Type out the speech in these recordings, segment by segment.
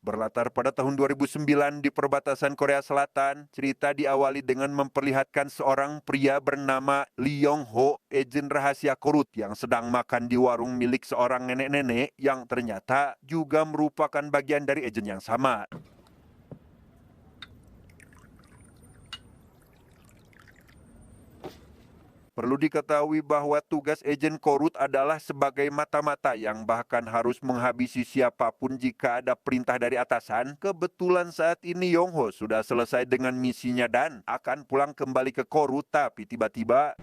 Berlatar pada tahun 2009 di perbatasan Korea Selatan, cerita diawali dengan memperlihatkan seorang pria bernama Lee Yong-ho, agen rahasia korut yang sedang makan di warung milik seorang nenek-nenek yang ternyata juga merupakan bagian dari agen yang sama. Perlu diketahui bahwa tugas agen korut adalah sebagai mata-mata yang bahkan harus menghabisi siapapun jika ada perintah dari atasan. Kebetulan saat ini Yongho sudah selesai dengan misinya dan akan pulang kembali ke korut, tapi tiba-tiba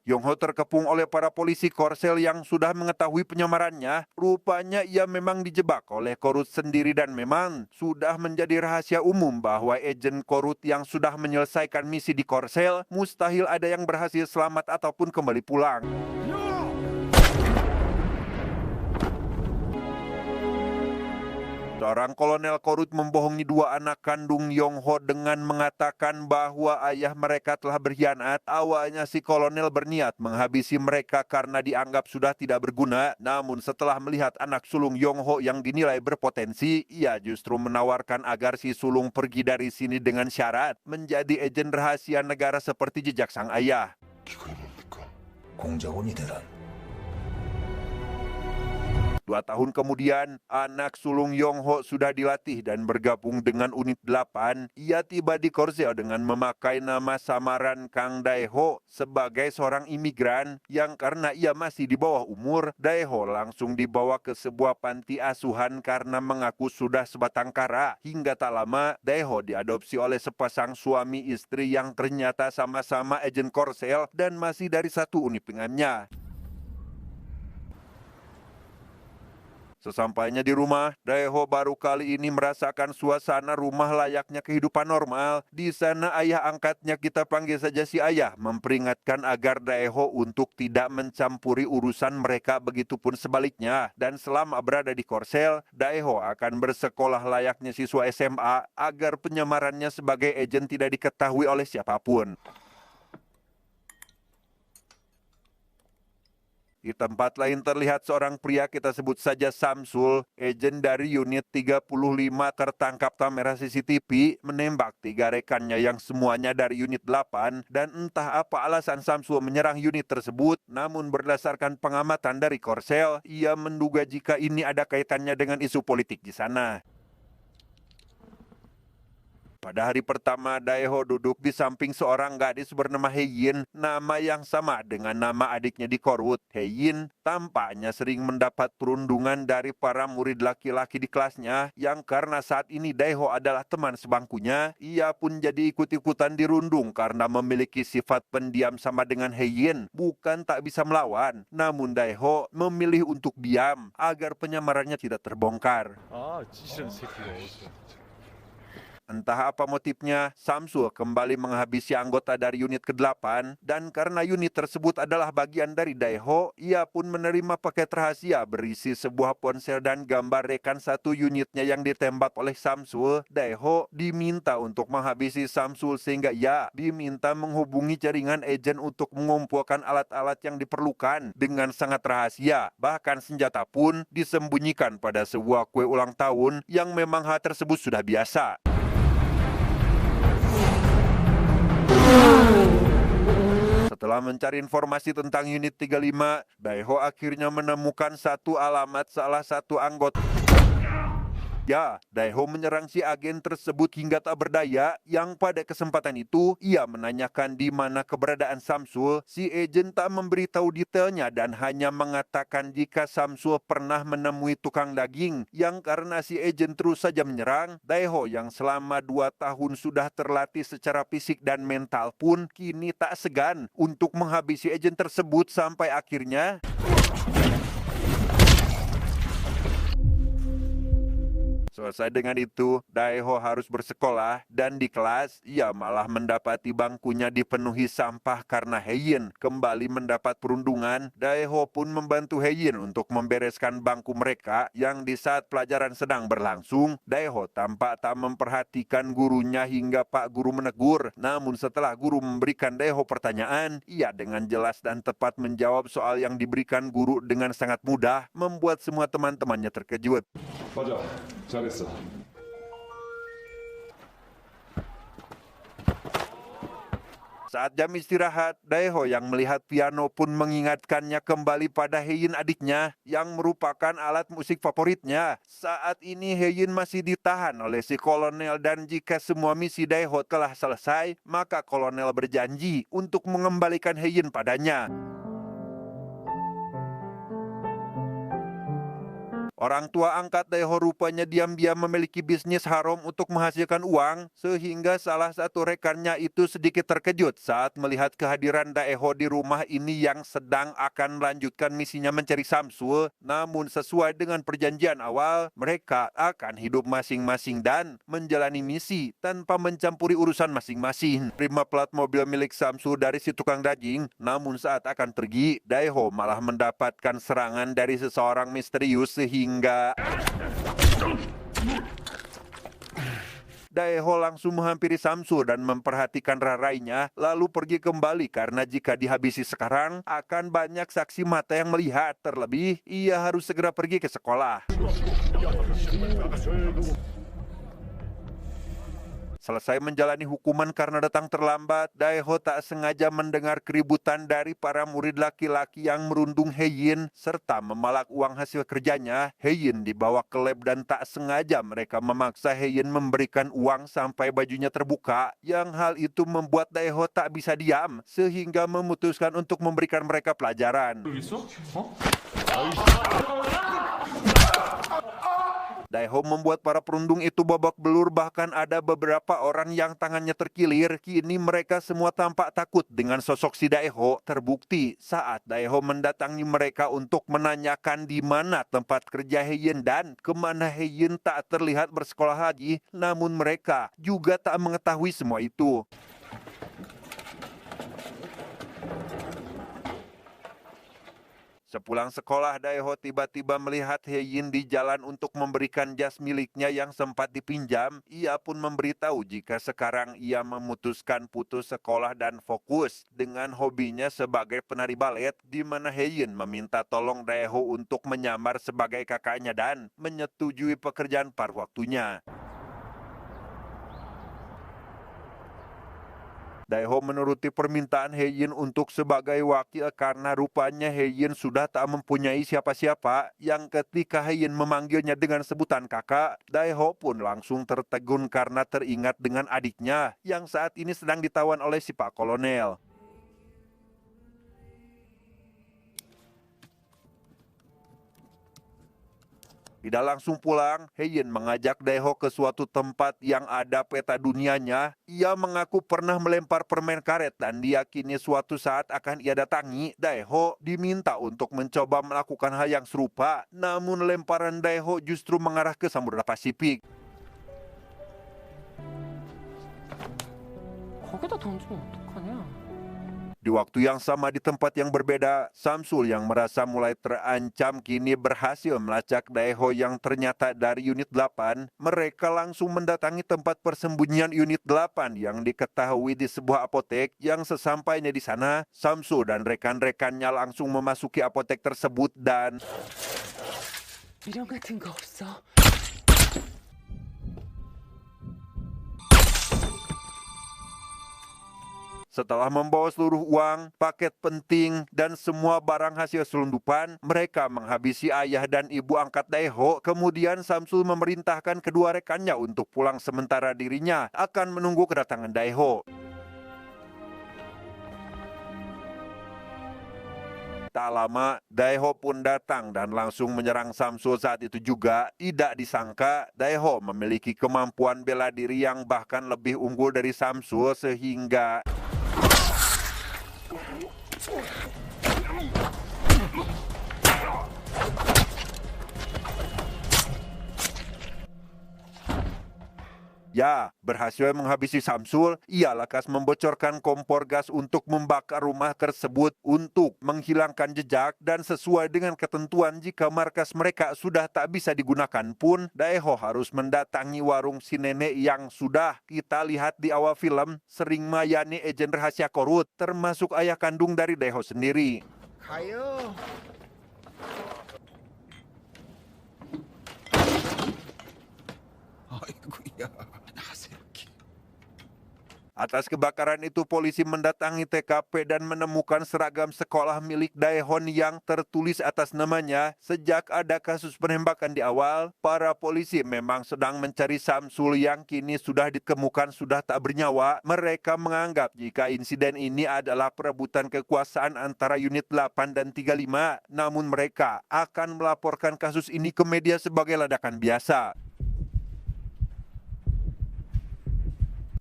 Yongho terkepung oleh para polisi Korsel yang sudah mengetahui penyamarannya. Rupanya ia memang dijebak oleh korut sendiri dan memang sudah menjadi rahasia umum bahwa agen korut yang sudah menyelesaikan misi di Korsel mustahil ada yang berhasil selamat ataupun kembali pulang. Seorang kolonel korut membohongi dua anak kandung Yongho dengan mengatakan bahwa ayah mereka telah berkhianat. Awalnya si kolonel berniat menghabisi mereka karena dianggap sudah tidak berguna. Namun setelah melihat anak sulung Yongho yang dinilai berpotensi, ia justru menawarkan agar si sulung pergi dari sini dengan syarat menjadi agen rahasia negara seperti jejak sang ayah. 공작원이 되란. 2 tahun kemudian, anak sulung Yongho sudah dilatih dan bergabung dengan unit 8. Ia tiba di Korsel dengan memakai nama samaran Kang Daeho sebagai seorang imigran yang karena ia masih di bawah umur, Daeho langsung dibawa ke sebuah panti asuhan karena mengaku sudah sebatang kara. Hingga tak lama, Daeho diadopsi oleh sepasang suami istri yang ternyata sama-sama agen Korsel dan masih dari satu unit dengannya. Sesampainya di rumah, Daeho baru kali ini merasakan suasana rumah layaknya kehidupan normal. Di sana ayah angkatnya, kita panggil saja si ayah, memperingatkan agar Daeho untuk tidak mencampuri urusan mereka, begitupun sebaliknya. Dan selama berada di Korsel, Daeho akan bersekolah layaknya siswa SMA agar penyamarannya sebagai agen tidak diketahui oleh siapapun. Di tempat lain terlihat seorang pria, kita sebut saja Samsul, agen dari unit 35 tertangkap kamera CCTV menembak 3 rekannya yang semuanya dari unit 8 dan entah apa alasan Samsul menyerang unit tersebut. Namun berdasarkan pengamatan dari Korsel, ia menduga jika ini ada kaitannya dengan isu politik di sana. Pada hari pertama, Daeho duduk di samping seorang gadis bernama Heyin, nama yang sama dengan nama adiknya di Korut. Heyin tampaknya sering mendapat perundungan dari para murid laki-laki di kelasnya, yang karena saat ini Daeho adalah teman sebangkunya, ia pun jadi ikut-ikutan dirundung karena memiliki sifat pendiam sama dengan Heyin. Bukan tak bisa melawan, namun Daeho memilih untuk diam agar penyamarannya tidak terbongkar. 찌질한 새끼가 어디서. Entah apa motifnya, Samsul kembali menghabisi anggota dari unit ke-8 dan karena unit tersebut adalah bagian dari Daeho, ia pun menerima paket rahasia berisi sebuah ponsel dan gambar rekan satu unitnya yang ditembak oleh Samsul. Daeho diminta untuk menghabisi Samsul sehingga ia diminta menghubungi jaringan agen untuk mengumpulkan alat-alat yang diperlukan dengan sangat rahasia. Bahkan senjata pun disembunyikan pada sebuah kue ulang tahun yang memang hal tersebut sudah biasa. Setelah mencari informasi tentang unit 35, Daeho akhirnya menemukan satu alamat salah satu anggota. Daeho menyerang si agen tersebut hingga tak berdaya, yang pada kesempatan itu ia menanyakan di mana keberadaan Samsul. Si agen tak memberitahu detailnya dan hanya mengatakan jika Samsul pernah menemui tukang daging, yang karena si agen terus saja menyerang, Daeho yang selama 2 tahun sudah terlatih secara fisik dan mental pun kini tak segan untuk menghabisi agen tersebut sampai akhirnya Selesai dengan itu, Daeho harus bersekolah dan di kelas ia malah mendapati bangkunya dipenuhi sampah karena Heyin kembali mendapat perundungan. Daeho pun membantu Heyin untuk membereskan bangku mereka yang di saat pelajaran sedang berlangsung. Daeho tampak tak memperhatikan gurunya hingga Pak Guru menegur. Namun setelah guru memberikan Daeho pertanyaan, ia dengan jelas dan tepat menjawab soal yang diberikan guru dengan sangat mudah, membuat semua teman-temannya terkejut. 맞아, 잘했어. Saat jam istirahat, Daeho yang melihat piano pun mengingatkannya kembali pada Heyin adiknya yang merupakan alat musik favoritnya. Saat ini Heyin masih ditahan oleh si kolonel dan jika semua misi Daeho telah selesai, maka kolonel berjanji untuk mengembalikan Heyin padanya. Orang tua angkat Daeho rupanya diam-diam memiliki bisnis haram untuk menghasilkan uang, sehingga salah satu rekannya itu sedikit terkejut saat melihat kehadiran Daeho di rumah ini yang sedang akan melanjutkan misinya mencari Samsul. Namun sesuai dengan perjanjian awal, mereka akan hidup masing-masing dan menjalani misi tanpa mencampuri urusan masing-masing. Terima plat mobil milik Samsul dari si tukang daging, namun saat akan pergi, Daeho malah mendapatkan serangan dari seseorang misterius sehingga Daeho langsung menghampiri Samsul dan memperhatikan rarainya, lalu pergi kembali karena jika dihabisi sekarang akan banyak saksi mata yang melihat. Terlebih, ia harus segera pergi ke sekolah. Selesai menjalani hukuman karena datang terlambat, Daeho tak sengaja mendengar keributan dari para murid laki-laki yang merundung Heyin serta memalak uang hasil kerjanya. Heyin dibawa ke lab dan tak sengaja mereka memaksa Heyin memberikan uang sampai bajunya terbuka. Yang hal itu membuat Daeho tak bisa diam sehingga memutuskan untuk memberikan mereka pelajaran. Daeho membuat para perundung itu babak belur, bahkan ada beberapa orang yang tangannya terkilir. Kini mereka semua tampak takut dengan sosok si Daeho. Terbukti saat Daeho mendatangi mereka untuk menanyakan di mana tempat kerja Heyin dan kemana Heyin tak terlihat bersekolah lagi. Namun mereka juga tak mengetahui semua itu. Sepulang sekolah, Daeho tiba-tiba melihat Heyin di jalan untuk memberikan jas miliknya yang sempat dipinjam. Ia pun memberitahu jika sekarang ia memutuskan putus sekolah dan fokus dengan hobinya sebagai penari balet, di mana Heyin meminta tolong Daeho untuk menyamar sebagai kakaknya dan menyetujui pekerjaan paruh waktunya. Daeho menuruti permintaan Heyin untuk sebagai wakil karena rupanya Heyin sudah tak mempunyai siapa-siapa, yang ketika Heyin memanggilnya dengan sebutan kakak, Daeho pun langsung tertegun karena teringat dengan adiknya yang saat ini sedang ditawan oleh si Pak Kolonel. Tidak langsung pulang, Heyin mengajak Daeho ke suatu tempat yang ada peta dunianya. Ia mengaku pernah melempar permen karet dan diyakini suatu saat akan ia datangi. Daeho diminta untuk mencoba melakukan hal yang serupa, namun lemparan Daeho justru mengarah ke Samudra Pasifik. 거기다 던지면 어떡하냐? Di waktu yang sama di tempat yang berbeda, Samsul yang merasa mulai terancam kini berhasil melacak Daeho yang ternyata dari unit 8. Mereka langsung mendatangi tempat persembunyian unit 8 yang diketahui di sebuah apotek. Yang sesampainya di sana, Samsul dan rekan-rekannya langsung memasuki apotek tersebut dan 미련 같은 거 없어? setelah membawa seluruh uang, paket penting, dan semua barang hasil selundupan, mereka menghabisi ayah dan ibu angkat Daeho. Kemudian Samsul memerintahkan kedua rekannya untuk pulang sementara dirinya akan menunggu kedatangan Daeho. Tak lama, Daeho pun datang dan langsung menyerang Samsul saat itu juga. Tidak disangka, Daeho memiliki kemampuan bela diri yang bahkan lebih unggul dari Samsul sehingga Ya, berhasil menghabisi Samsul, ia lekas membocorkan kompor gas untuk membakar rumah tersebut untuk menghilangkan jejak dan sesuai dengan ketentuan jika markas mereka sudah tak bisa digunakan pun, Daeho harus mendatangi warung si nenek yang sudah kita lihat di awal film sering melayani agen rahasia Korut, termasuk ayah kandung dari Daeho sendiri. 가요. 아이고야, 나새끼. Atas kebakaran itu, polisi mendatangi TKP dan menemukan seragam sekolah milik Daehon yang tertulis atas namanya. Sejak ada kasus penembakan di awal, para polisi memang sedang mencari Samsul yang kini sudah ditemukan sudah tak bernyawa. Mereka menganggap jika insiden ini adalah perebutan kekuasaan antara unit 8 dan 35. Namun mereka akan melaporkan kasus ini ke media sebagai ledakan biasa.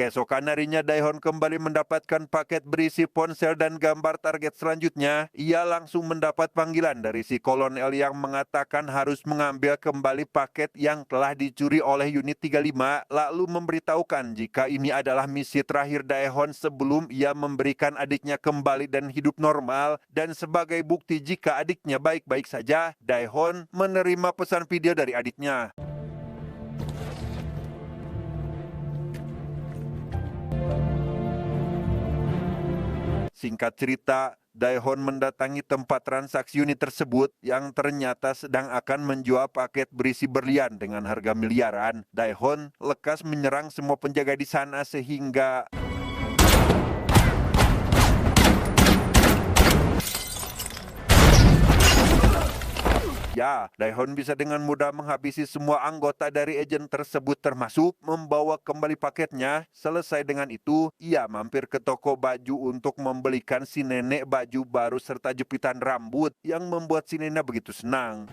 Keesokan harinya, Daehon kembali mendapatkan paket berisi ponsel dan gambar target selanjutnya. Ia langsung mendapat panggilan dari si kolonel yang mengatakan harus mengambil kembali paket yang telah dicuri oleh unit 35, lalu memberitahukan jika ini adalah misi terakhir Daehon sebelum ia memberikan adiknya kembali dan hidup normal. Dan sebagai bukti jika adiknya baik-baik saja, Daehon menerima pesan video dari adiknya. Singkat cerita, Daehon mendatangi tempat transaksi unit tersebut yang ternyata sedang akan menjual paket berisi berlian dengan harga miliaran. Daehon lekas menyerang semua penjaga di sana sehingga ya, Daehon bisa dengan mudah menghabisi semua anggota dari agen tersebut termasuk membawa kembali paketnya. Selesai dengan itu, ia mampir ke toko baju untuk membelikan si nenek baju baru serta jepitan rambut yang membuat si nenek begitu senang.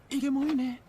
이게 뭐이네?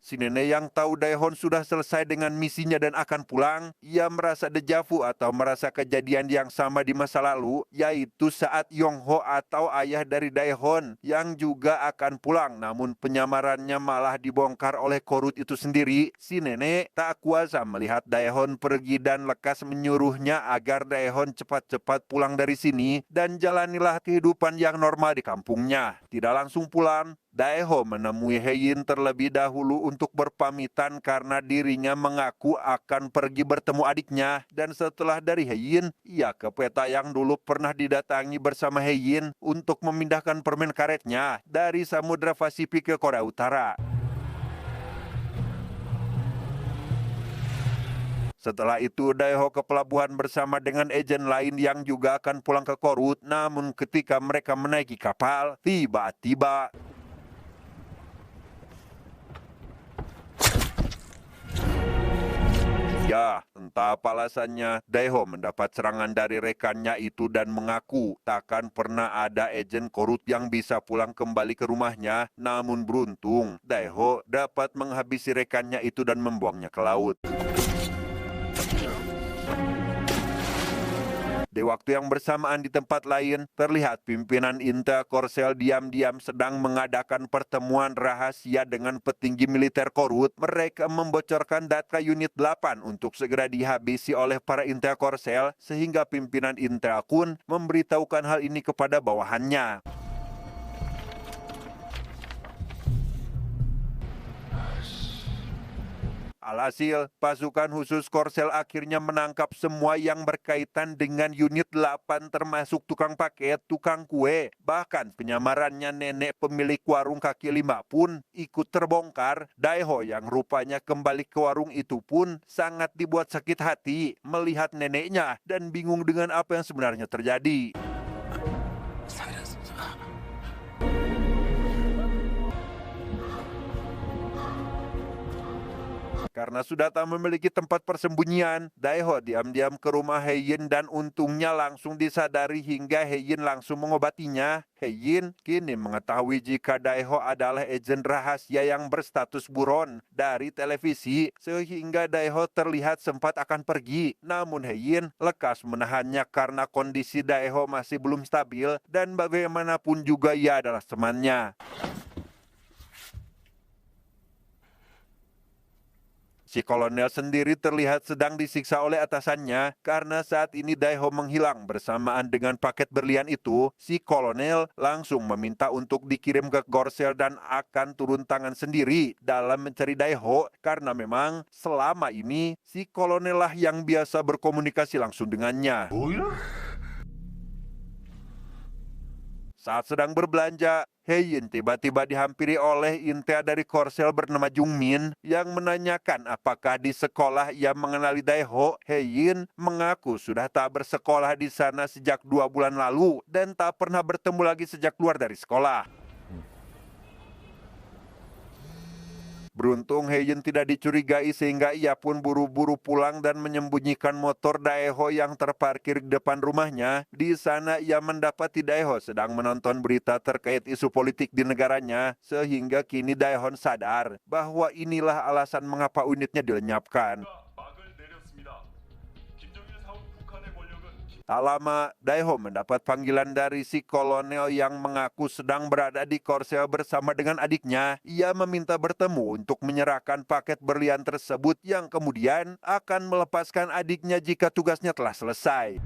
Si nenek yang tahu Daehon sudah selesai dengan misinya dan akan pulang, ia merasa dejavu atau merasa kejadian yang sama di masa lalu, yaitu saat Yongho atau ayah dari Daehon yang juga akan pulang, namun penyamarannya malah dibongkar oleh Korut itu sendiri. Si nenek tak kuasa melihat Daehon pergi dan lekas menyuruhnya agar Daehon cepat-cepat pulang dari sini dan jalanilah kehidupan yang normal di kampungnya. Tidak langsung pulang, Daeho menemui Heyin terlebih dahulu untuk berpamitan karena dirinya mengaku akan pergi bertemu adiknya. Dan setelah dari Heyin, ia ke peta yang dulu pernah didatangi bersama Heyin untuk memindahkan permen karetnya dari Samudra Pasifik ke Korea Utara. Setelah itu, Daeho ke pelabuhan bersama dengan agen lain yang juga akan pulang ke Korut. Namun ketika mereka menaiki kapal, tiba-tiba ya, entah apa alasannya, Daeho mendapat serangan dari rekannya itu dan mengaku takkan pernah ada agen Korut yang bisa pulang kembali ke rumahnya. Namun beruntung, Daeho dapat menghabisi rekannya itu dan membuangnya ke laut. Di waktu yang bersamaan di tempat lain, terlihat pimpinan Intel Korsel diam-diam sedang mengadakan pertemuan rahasia dengan petinggi militer Korut. Mereka membocorkan data unit 8 untuk segera dihabisi oleh para Intel Korsel, sehingga pimpinan Intel Kun memberitahukan hal ini kepada bawahannya. Alhasil, pasukan khusus Korsel akhirnya menangkap semua yang berkaitan dengan unit 8 termasuk tukang paket, tukang kue. Bahkan penyamarannya nenek pemilik warung kaki lima pun ikut terbongkar. Daeho yang rupanya kembali ke warung itu pun sangat dibuat sakit hati melihat neneknya dan bingung dengan apa yang sebenarnya terjadi. Karena sudah tak memiliki tempat persembunyian, Daeho diam-diam ke rumah Heyin dan untungnya langsung disadari hingga Heyin langsung mengobatinya. Heyin kini mengetahui jika Daeho adalah agen rahasia yang berstatus buron dari televisi, sehingga Daeho terlihat sempat akan pergi. Namun Heyin lekas menahannya karena kondisi Daeho masih belum stabil dan bagaimanapun juga ia adalah temannya. Si kolonel sendiri terlihat sedang disiksa oleh atasannya karena saat ini Daeho menghilang bersamaan dengan paket berlian itu. Si kolonel langsung meminta untuk dikirim ke Korsel dan akan turun tangan sendiri dalam mencari Daeho karena memang selama ini si kolonel lah yang biasa berkomunikasi langsung dengannya. Saat sedang berbelanja, Heyin tiba-tiba dihampiri oleh intel dari Korsel bernama Jungmin yang menanyakan apakah di sekolah ia mengenali Daeho. Heyin mengaku sudah tak bersekolah di sana sejak 2 bulan lalu dan tak pernah bertemu lagi sejak keluar dari sekolah. Beruntung Heyin tidak dicurigai sehingga ia pun buru-buru pulang dan menyembunyikan motor Daeho yang terparkir di depan rumahnya. Di sana ia mendapati Daeho sedang menonton berita terkait isu politik di negaranya sehingga kini Daeho sadar bahwa inilah alasan mengapa unitnya dilenyapkan. 막을 내렸습니다. 김정일 사후 북한의 권력은 Tak lama, Daeho mendapat panggilan dari si kolonel yang mengaku sedang berada di Korsel bersama dengan adiknya. Ia meminta bertemu untuk menyerahkan paket berlian tersebut yang kemudian akan melepaskan adiknya jika tugasnya telah selesai.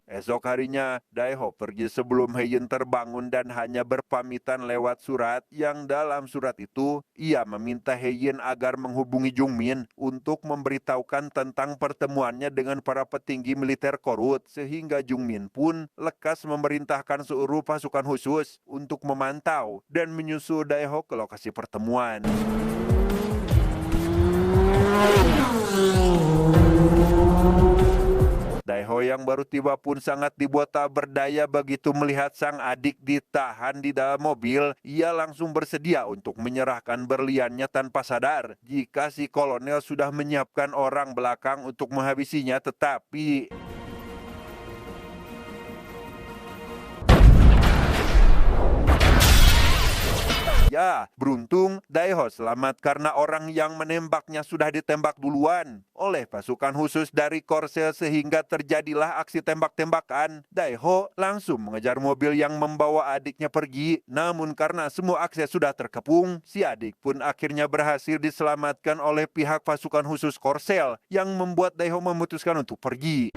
Esok harinya, Daeho pergi sebelum Heyin terbangun dan hanya berpamitan lewat surat yang dalam surat itu, ia meminta Heyin agar menghubungi Jungmin untuk memberitahukan tentang pertemuannya dengan para petinggi militer Korut, sehingga Jungmin pun lekas memerintahkan seluruh pasukan khusus untuk memantau dan menyusul Daeho ke lokasi pertemuan. Daeho yang baru tiba pun sangat dibuat tak berdaya begitu melihat sang adik ditahan di dalam mobil. Ia langsung bersedia untuk menyerahkan berliannya tanpa sadar jika si kolonel sudah menyiapkan orang belakang untuk menghabisinya, tetapi ya, beruntung Daeho selamat karena orang yang menembaknya sudah ditembak duluan oleh pasukan khusus dari Korsel sehingga terjadilah aksi tembak-tembakan. Daeho langsung mengejar mobil yang membawa adiknya pergi, namun karena semua akses sudah terkepung, si adik pun akhirnya berhasil diselamatkan oleh pihak pasukan khusus Korsel yang membuat Daeho memutuskan untuk pergi.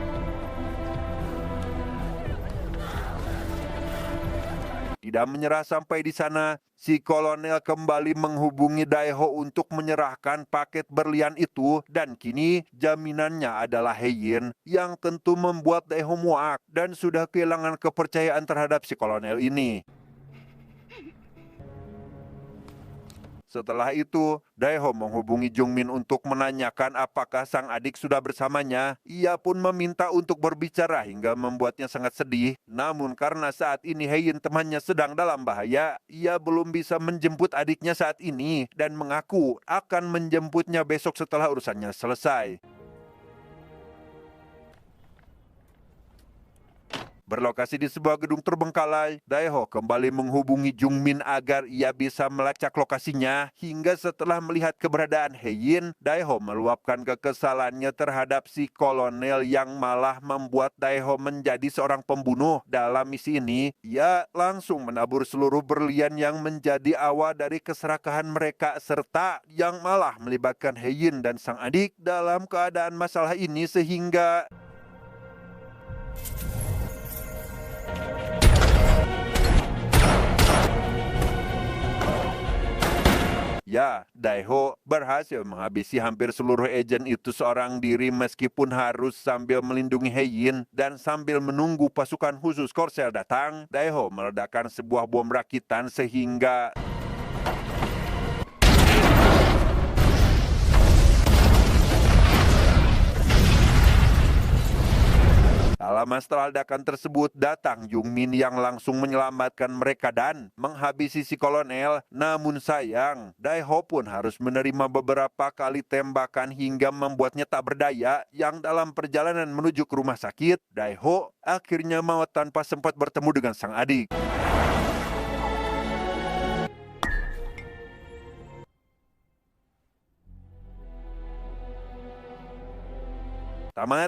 Tidak menyerah sampai di sana, si kolonel kembali menghubungi Daeho untuk menyerahkan paket berlian itu dan kini jaminannya adalah Heyin yang tentu membuat Daeho muak dan sudah kehilangan kepercayaan terhadap si kolonel ini. Setelah itu, Daeho menghubungi Jungmin untuk menanyakan apakah sang adik sudah bersamanya. Ia pun meminta untuk berbicara hingga membuatnya sangat sedih. Namun karena saat ini Heyin temannya sedang dalam bahaya, ia belum bisa menjemput adiknya saat ini dan mengaku akan menjemputnya besok setelah urusannya selesai. Berlokasi di sebuah gedung terbengkalai, Daeho kembali menghubungi Jungmin agar ia bisa melacak lokasinya. Hingga setelah melihat keberadaan Heyin, Daeho meluapkan kekesalannya terhadap si kolonel yang malah membuat Daeho menjadi seorang pembunuh. Dalam misi ini, ia langsung menabur seluruh berlian yang menjadi awal dari keserakahan mereka serta yang malah melibatkan Heyin dan sang adik dalam keadaan masalah ini sehingga ya, Daeho berhasil menghabisi hampir seluruh agen itu seorang diri meskipun harus sambil melindungi Heyin dan sambil menunggu pasukan khusus Korsel datang. Daeho meledakkan sebuah bom rakitan sehingga tak lama setelah ledakan tersebut, datang Jungmin yang langsung menyelamatkan mereka dan menghabisi si kolonel. Namun sayang, Daeho pun harus menerima beberapa kali tembakan hingga membuatnya tak berdaya. Yang dalam perjalanan menuju ke rumah sakit, Daeho akhirnya maut tanpa sempat bertemu dengan sang adik. Tamat.